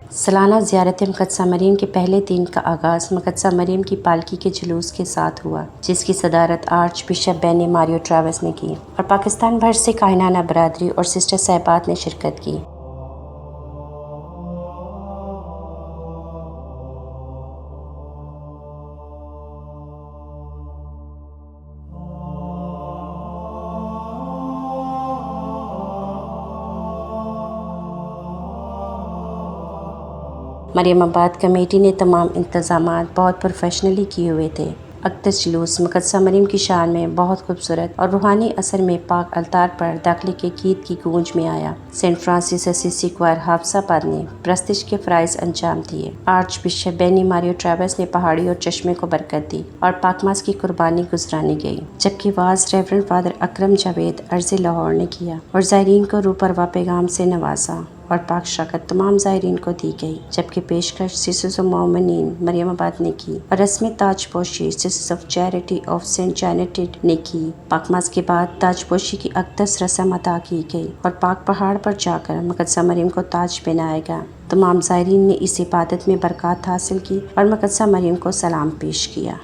सालाना ज़ियारत मुक़द्दसा मरीम के पहले दिन का आगाज़ मुक़द्दसा मरीम की पालकी के जुलूस के साथ हुआ, जिसकी सदारत archbishop Benny Mario Travis ने की और पाकिस्तान भर से कायनाना बरादरी और सिस्टर साहिबात ने शिरकत की। मरियमाबाद कमेटी ने तमाम इंतज़ामात बहुत प्रोफेशनली किए हुए थे। अक़दस जुलूस मुक़द्दसा मरीम की शान में बहुत खूबसूरत और रूहानी असर में पाक अल्तार पर दाखिले के गीत की गूंज में आया। Saint Francis Assisi choir Hafizabad ने प्रस्तिश के फ़राइज़ अंजाम दिए। Archbishop Benny Mario Travis ने पहाड़ी और चश्मे को बरकत दी और पाकमास की कुर्बानी गुजरानी गई, जबकि वाज रेवरेंड फादर अकरम जावेद अर्ज़ लाहौर ने किया और ज़ायरीन को रूपरवा पैगाम से नवाजा और पाक शराकत तमाम ज़ायरीन को दी गई, जबकि पेशकश सिस्टर्स ऑफ मोमिनीन मरियमाबाद ने की और रस्मी ताजपोशी sisters of charity of saint जैनेटेड ने की। पाकमास के बाद ताजपोशी की अक़दस रस्म अदा की गई और पाक पहाड़ पर जाकर मुक़द्दसा मरीम को ताज पहनाया गया। तमाम ज़ायरीन ने इस इबादत में बरकत हासिल की और मुक़द्दसा मरीम को सलाम पेश किया।